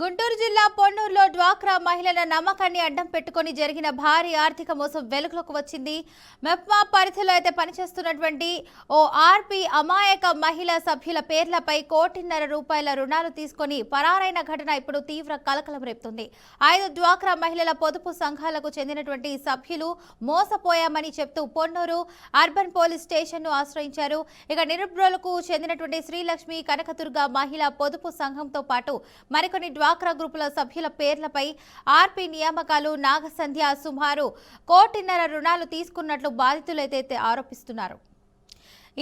గుంటూరు జిల్లా పొన్నూరులో డ్వాక్రా మహిళల నమ్మకాన్ని అడ్డం పెట్టుకుని జరిగిన భారీ ఆర్థిక మోసం వెలుగులోకి వచ్చింది. మెప్మా పరిధిలో అయితే పనిచేస్తున్నటువంటి ఓ ఆర్పీ అమాయక మహిళా సభ్యుల పేర్లపై ₹1.5 రుణాలు తీసుకొని పరారైన ఘటన ఇప్పుడు తీవ్ర కలకలం రేపుతుంది. 5 డ్వాక్రా మహిళల పొదుపు సంఘాలకు చెందినటువంటి సభ్యులు మోసపోయామని చెప్తూ పొన్నూరు అర్బన్ పోలీస్ స్టేషన్ను ఆశ్రయించారు. ఇక నిరుబ్రోలకు చెందినటువంటి శ్రీలక్ష్మి కనకదుర్గ మహిళా పొదుపు సంఘంతో పాటు మరికొన్ని డ్వాక్రా గ్రూపుల సభ్యుల పేర్లపై ఆర్పీ నియామకాలు నాగసంధ్య సుమారు ₹1.5 రుణాలు తీసుకున్నట్లు బాధితులైతే ఆరోపిస్తున్నారు.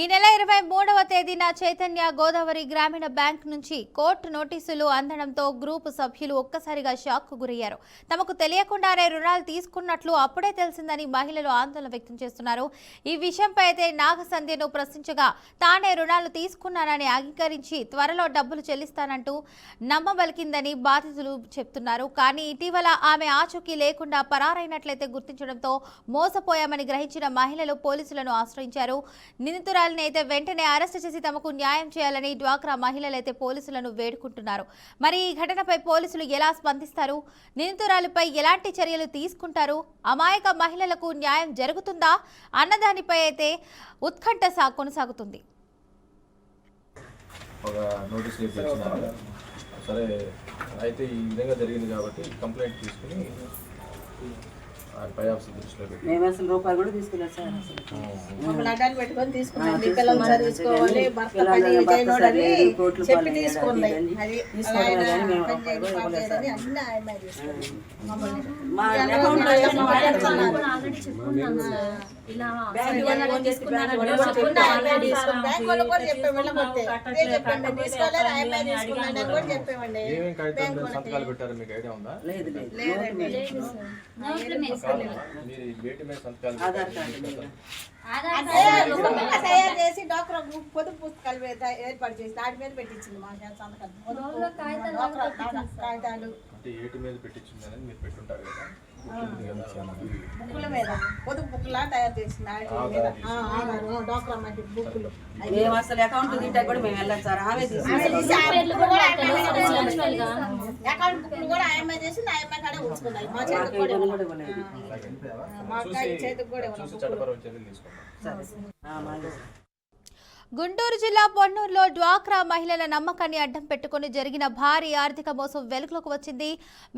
ఈ నెల 23వ తేదీన చైతన్య గోదావరి గ్రామీణ బ్యాంక్ నుంచి కోర్టు నోటీసులు అందడంతో గ్రూపు సభ్యులు ఒక్కసారిగా షాక్కు గురయ్యారు. తమకు తెలియకుండానే రుణాలు తీసుకున్నట్లు అప్పుడే తెలిసిందని మహిళలు ఆందోళన వ్యక్తం చేస్తున్నారు. ఈ విషయంపై అయితే నాగసంధ్యను ప్రశ్నించగా తానే రుణాలు తీసుకున్నానని అంగీకరించి త్వరలో డబ్బులు చెల్లిస్తానంటూ నమ్మబలికిందని బాధితులు చెప్తున్నారు. కానీ ఇటీవల ఆమె ఆచూకీ లేకుండా పరారైనట్లయితే గుర్తించడంతో మోసపోయామని గ్రహించిన మహిళలు పోలీసులను ఆశ్రయించారు. నిందితురాలిని అయితే వెంటనే అరెస్టు చేసి తమకు న్యాయం చేయాలని డ్వాక్రా మహిళలైతే పోలీసులను వేడుకుంటున్నారు. మరి ఈ ఘటనపై పోలీసులు ఎలా స్పందిస్తారు? నిందితురాలిపై ఎలాంటి చర్యలు తీసుకుంటారు? అమాయక మహిళలకు న్యాయం జరుగుతుందా అన్నదానిపై అయితే ఉత్కంఠ కొనసాగుతుంది. ఒక నోటీస్ ఇచ్చినారు. సరే అయితే ఈ విధంగా జరిగింది కాబట్టి కంప్లైంట్ తీసుకుని పై ఆఫీస్ దృష్టిలో పెట్టి మేము అసలు రూపాయలు కూడా తీసుకున్నాం సార్. మమ్మల్ని అడ్డాలు పెట్టుకొని తీసుకున్నాం. మీ పిల్లలు చదివించుకోవాలి, భర్త పని చేయనోడని చెప్పి తీసుకున్నాయి. అది అన్ని ఆయమే తీసుకున్నాం. మా అకౌంట్లో సంతకాలు పెట్టారు, మీకు ఐడియా ఉందా? తయారు చేసి డాక్టర్ పొదుపు పుస్తకాలు ఏర్పాటు చేసి వాటి మీద పెట్టించింది మా సంతకాలు కాగితాలు ఏటి మీద పెట్టించింది అనేది మీరు పెట్టుంటారు కదా. బుక్కుల మీద పొదుపు బుక్కులా తయారు చేసింది డాక్టర్ బుక్కులు. మేము అసలు అకౌంట్ తీయటం కూడా మేము వెళ్ళాం సార్. ఆమె అకౌంట్ బుక్లు కూడా ఆయమ్మ చేసింది, ఆయమ్మ కాడే ఉంచుకున్నాయి. మా చేతికి కూడా మా చేతికి కూడా గుంటూరు జిల్లా పొన్నూరులో డ్వాక్రా మహిళల నమ్మకాన్ని అడ్డం పెట్టుకుని జరిగిన భారీ ఆర్థిక మోసం వెలుగులోకి వచ్చింది.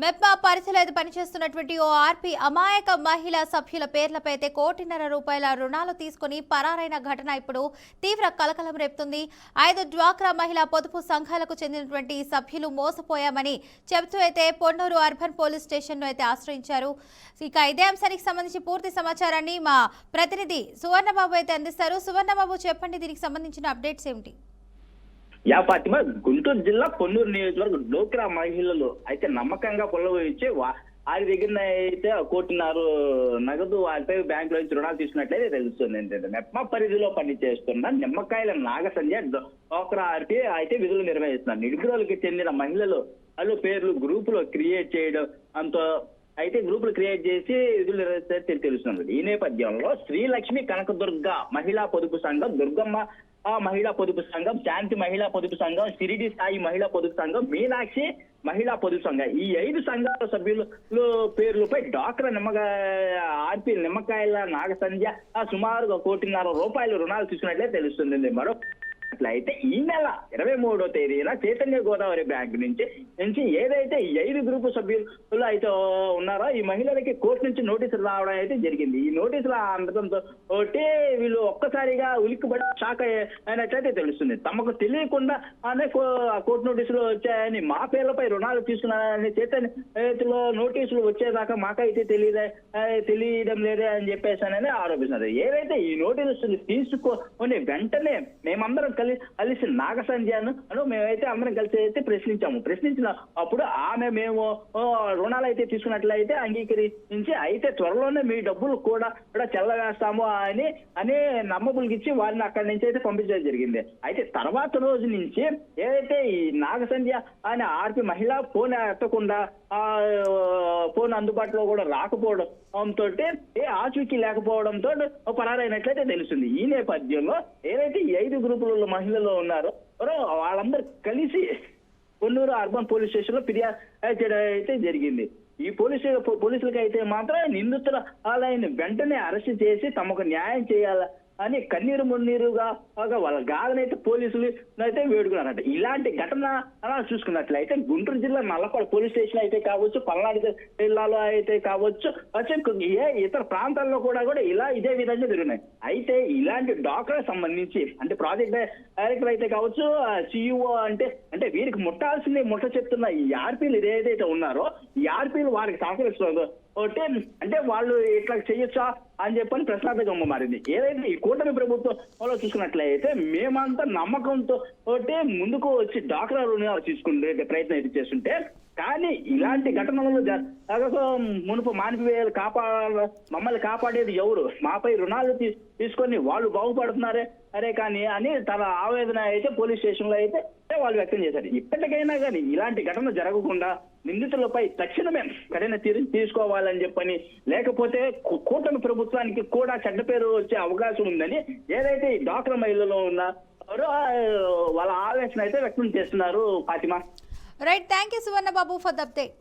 మెప్మా పరిధిలో అయితే పనిచేస్తున్నటువంటి ఓ ఆర్పీ అమాయక మహిళా సభ్యుల పేర్లపై అయితే ₹1.5 రుణాలు తీసుకుని పరారైన ఘటన ఇప్పుడు తీవ్ర కలకలం రేపుతుంది. 5 డ్వాక్రా మహిళా పొదుపు సంఘాలకు చెందినటువంటి సభ్యులు మోసపోయామని చెబుతూ అయితే పొన్నూరు అర్బన్ పోలీస్ స్టేషన్ను అయితే ఆశ్రయించారు. ఇక ఇదే అంశానికి సంబంధించి పూర్తి సమాచారాన్ని మా ప్రతినిధి సువర్ణబాబు అయితే అందిస్తారు. సువర్ణబాబు, చెప్పండి, దీనికి సంబంధించిన అప్డేట్స్ ఏమిటి? ఫాతిమా, గుంటూరు జిల్లా పొన్నూరు నియోజకవర్గం డ్వాక్రా మహిళలు అయితే నమ్మకంగా పొలవచ్చి వారి దగ్గర అయితే ₹1.5 నగదు వారిపై బ్యాంకులో నుంచి రుణాలు తీసుకున్నట్లయితే తెలుస్తుంది. ఏంటంటే మెప్మా పరిధిలో పనిచేస్తున్న నిమ్మకాయల నాగసంధ్య డ్వాక్రా ఆర్పీ అయితే విధులు నిర్వహిస్తున్నారు. నిరుద్యోగులకు చెందిన మహిళలు వాళ్ళు పేర్లు గ్రూపులో క్రియేట్ చేయడం అంతో అయితే గ్రూపులు క్రియేట్ చేసి విధులు నిర్వహిస్తే తెలుస్తుంది. ఈ నేపథ్యంలో శ్రీలక్ష్మి కనకదుర్గ మహిళా పొదుపు సంఘం, దుర్గమ్మ మహిళా పొదుపు సంఘం, శాంతి మహిళా పొదుపు సంఘం, సిరిడి సాయి మహిళా పొదుపు సంఘం, మీనాక్షి మహిళా పొదుపు సంఘం, ఈ 5 సంఘాల సభ్యులు పేర్లపై డ్వాక్రా ఆర్పీ నిమ్మకాయల నాగసంధ్య సుమారు ₹1.5 రుణాలు తీసుకున్నట్లే తెలుస్తుంది. మరో అయితే ఈ నెల 23వ తేదీన చైతన్య గోదావరి బ్యాంక్ నుంచి ఏదైతే ఈ 5 గ్రూపు సభ్యులు అయితే ఉన్నారో ఈ మహిళలకి కోర్టు నుంచి నోటీసులు రావడం అయితే జరిగింది. ఈ నోటీసులు అందడంతో వీళ్ళు ఒక్కసారిగా ఉలిక్కిపడి షాక్ అయినట్లయితే తెలుస్తుంది. తమకు తెలియకుండా కోర్టు నోటీసులు వచ్చాయని, మా పేర్లపై రుణాలు తీసుకున్నారని చైతన్య నోటీసులు వచ్చేదాకా మాకైతే తెలియడం లేదే అని చెప్పేసానని ఆరోపిస్తున్నారు. ఏదైతే ఈ నోటీసులు తీసుకొని వెంటనే మేమందరం కలిసి నాగసంధ్యను మేమైతే అందరం కలిసి అయితే ప్రశ్నించిన అప్పుడు ఆమె మేము రుణాలు అయితే తీసుకున్నట్లయితే అంగీకరించి అయితే త్వరలోనే మీ డబ్బులు కూడా చెల్లవేస్తాము అని నమ్మబులిగిచ్చి వారిని అక్కడి నుంచి అయితే పంపించడం జరిగింది. అయితే తర్వాత రోజు నుంచి ఏదైతే ఈ నాగసంధ్య అనే ఆర్పీ మహిళ ఫోన్ ఎత్తకుండా ఫోన్ అందుబాటులో కూడా రాకపోవడంతో ఆచూకీ లేకపోవడంతో పరారైనట్లయితే తెలుస్తుంది. ఈ నేపథ్యంలో ఏదైతే ఈ 5 గ్రూపులలో మహిళలు ఉన్నారో వాళ్ళందరూ కలిసి పొన్నూరు అర్బన్ పోలీస్ స్టేషన్ లో ఫిర్యాదు చేయడం అయితే జరిగింది. ఈ పోలీసులకు అయితే మాత్రం నిందితుల ఆయన వెంటనే అరెస్ట్ చేసి తమకు న్యాయం చేయాల అని కన్నీరు మున్నీరుగా వాళ్ళ గాదనైతే పోలీసులు అయితే వేడుకున్నారట. ఇలాంటి ఘటన అలా చూసుకున్నట్లయితే గుంటూరు జిల్లా నల్లపాడు పోలీస్ స్టేషన్ అయితే కావచ్చు, పల్నాడు జిల్లాలో అయితే కావచ్చు, ఏ ఇతర ప్రాంతాల్లో కూడా ఇలా ఇదే విధంగా జరిగినాయి. అయితే ఇలాంటి డాక్టర్ సంబంధించి అంటే ప్రాజెక్ట్ డైరెక్టర్ అయితే కావచ్చు, సిఇఓ అంటే వీరికి ముట్ట చెప్తున్న ఈ ఆర్పీలు ఏదైతే ఉన్నారో ఈ ఆర్పీలు వారికి సహకరిస్తున్నారు అంటే వాళ్ళు ఇట్లా చేయొచ్చా అని చెప్పని ప్రశ్నార్థకంగా మారింది. ఏదైతే ఈ కూటమి ప్రభుత్వంలో చూసుకున్నట్లయితే మేమంతా నమ్మకంతో ముందుకు వచ్చి డాక్టర్ రుణాలు తీసుకునే ప్రయత్నం అయితే చేస్తుంటే, కానీ ఇలాంటి ఘటనలు మునుపు మానిపివేయాలి మమ్మల్ని కాపాడేది ఎవరు, మాపై రుణాలు తీసుకొని వాళ్ళు బాగుపడుతున్నారే కానీ అని తన ఆవేదన అయితే పోలీస్ స్టేషన్ లో అయితే వాళ్ళు వ్యక్తం చేశారు. ఇప్పటికైనా కానీ ఇలాంటి ఘటన జరగకుండా నిందితులపై తక్షణమే కఠిన తీసుకోవాలని చెప్పని, లేకపోతే కూటమి ప్రభుత్వానికి కూడా చెడ్డ పేరు వచ్చే అవకాశం ఉందని ఏదైతే ఈ డాక్టర్ మహిళలో ఉన్నారో వాళ్ళ ఆవేశన అయితే వ్యక్తం చేస్తున్నారు. Fatima. Right, thank you Suvarna Babu for the update.